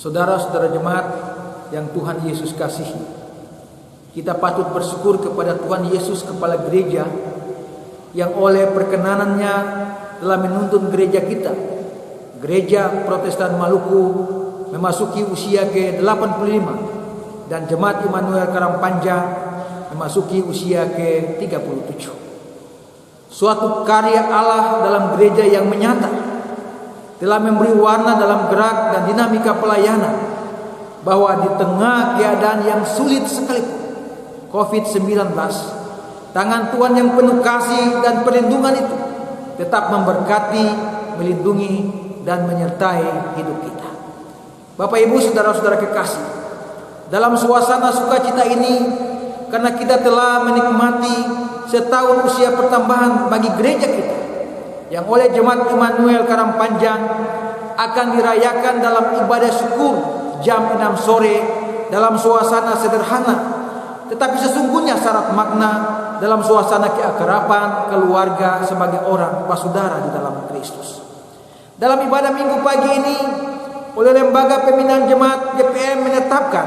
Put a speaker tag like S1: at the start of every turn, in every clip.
S1: Saudara-saudara jemaat yang Tuhan Yesus kasihi, kita patut bersyukur kepada Tuhan Yesus, Kepala Gereja, yang oleh perkenanannya telah menuntun gereja kita, Gereja Protestan Maluku, memasuki usia ke-85 dan Jemaat Immanuel Karangpanjang memasuki usia ke-37. Suatu karya Allah dalam gereja yang menyata telah memberi warna dalam gerak dan dinamika pelayanan, bahwa di tengah keadaan yang sulit sekalipun COVID-19, tangan Tuhan yang penuh kasih dan perlindungan itu tetap memberkati, melindungi, dan menyertai hidup kita. Bapak Ibu, saudara-saudara kekasih, dalam suasana sukacita ini, karena kita telah menikmati setahun usia pertambahan bagi gereja kita, yang oleh Jemaat Immanuel Karangpanjang akan dirayakan dalam ibadah syukur jam 6 sore dalam suasana sederhana, tetapi sesungguhnya syarat makna dalam suasana keakraban keluarga sebagai orang bersaudara di dalam Kristus. Dalam ibadah minggu pagi ini, oleh Lembaga Pembinaan Jemaat GPM menetapkan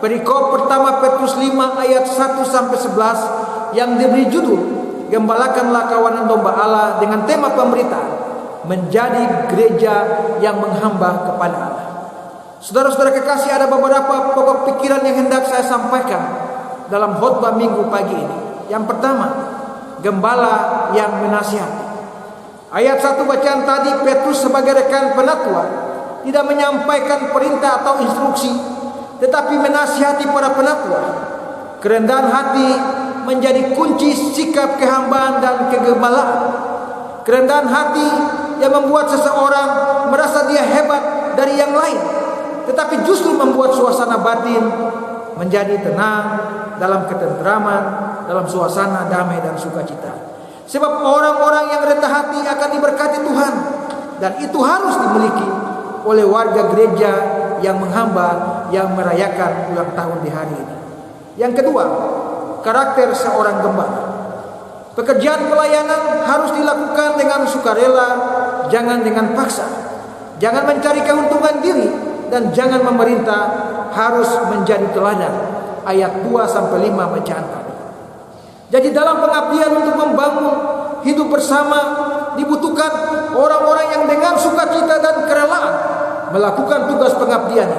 S1: perikop pertama Petrus 5 ayat 1-11 yang diberi judul "Gembalakanlah kawanan domba Allah" dengan tema pemberitaan menjadi gereja yang menghamba kepada Allah. Saudara-saudara kekasih, ada beberapa pokok pikiran yang hendak saya sampaikan dalam khotbah minggu pagi ini. Yang pertama, gembala yang menasihati. Ayat 1 bacaan tadi, Petrus sebagai rekan penatua tidak menyampaikan perintah atau instruksi, tetapi menasihati para penatua. Kerendahan hati menjadi kunci sikap kehambaan dan kegembalaan. Kerendahan hati yang membuat seseorang merasa dia hebat dari yang lain, tetapi justru membuat suasana batin menjadi tenang, dalam ketentraman, dalam suasana damai dan sukacita. Sebab orang-orang yang rendah hati akan diberkati Tuhan, dan itu harus dimiliki oleh warga gereja yang menghamba, yang merayakan ulang tahun di hari ini. Yang kedua, karakter seorang gembala. Pekerjaan pelayanan harus dilakukan dengan sukarela, jangan dengan paksa. Jangan mencari keuntungan diri, dan jangan memerintah, harus menjadi teladan. Ayat 2-5 bacaan tadi. Jadi dalam pengabdian untuk membangun hidup bersama, dibutuhkan orang-orang yang dengan sukacita dan kerelaan melakukan tugas pengabdian.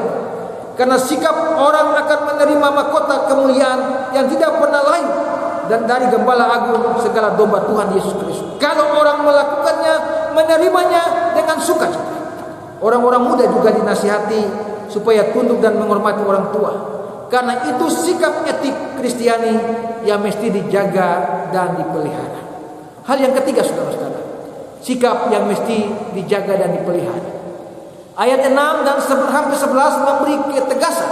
S1: Karena sikap orang akan menerima mahkota kemuliaan yang tidak pernah lain dan dari Gembala Agung segala domba Tuhan Yesus Kristus. Kalau orang melakukannya, menerimanya dengan sukacita. Orang-orang muda juga dinasihati supaya tunduk dan menghormati orang tua, karena itu sikap etik Kristiani yang mesti dijaga dan dipelihara. Hal yang ketiga, saudara-saudara, sikap yang mesti dijaga dan dipelihara. Ayat 6 dan sampai 11 memberi ketegasan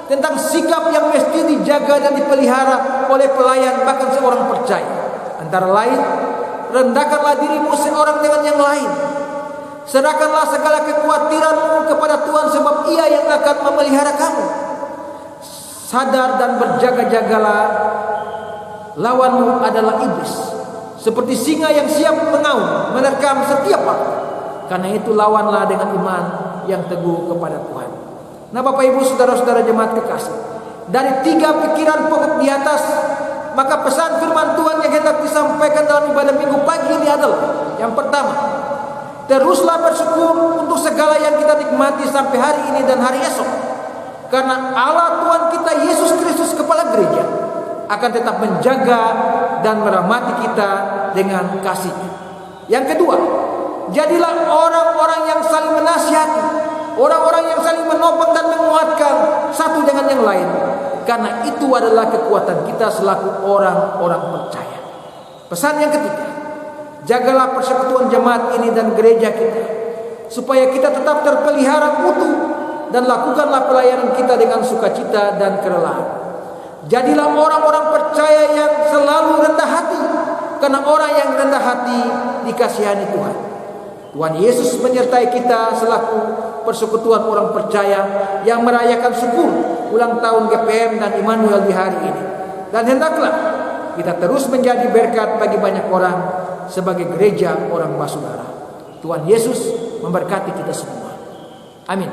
S1: tentang sikap yang mesti dijaga dan dipelihara oleh pelayan, bahkan seorang percaya. Antara lain, rendahkanlah dirimu seorang dengan yang lain. Serahkanlah segala kekhawatiranmu kepada Tuhan, sebab Ia yang akan memelihara kamu. Sadar dan berjaga-jagalah, lawanmu adalah iblis, seperti singa yang siap mengaum, menerkam setiap waktu. Karena itu lawanlah dengan iman yang teguh kepada Tuhan. Nah, Bapak Ibu, saudara-saudara jemaat kekasih, dari 3 pikiran pokok di atas, maka pesan firman Tuhan yang hendak disampaikan dalam ibadah minggu pagi ini adalah: yang pertama, teruslah bersyukur untuk segala yang kita nikmati sampai hari ini dan hari esok, karena Allah Tuhan kita Yesus Kristus, Kepala Gereja, akan tetap menjaga dan merahmati kita dengan kasih-Nya. Yang kedua, jadilah orang-orang yang saling menasihati, orang-orang yang saling menopang dan menguatkan satu dengan yang lain, karena itu adalah kekuatan kita selaku orang-orang percaya. Pesan yang ketiga, jagalah persekutuan jemaat ini dan gereja kita, supaya kita tetap terpelihara utuh, dan lakukanlah pelayanan kita dengan sukacita dan kerelaan. Jadilah orang-orang percaya yang selalu rendah hati, karena orang yang rendah hati dikasihani Tuhan. Tuhan Yesus menyertai kita selaku persekutuan orang percaya yang merayakan syukur ulang tahun GPM dan Immanuel di hari ini. Dan hendaklah kita terus menjadi berkat bagi banyak orang sebagai gereja orang bersaudara. Tuhan Yesus memberkati kita semua. Amin.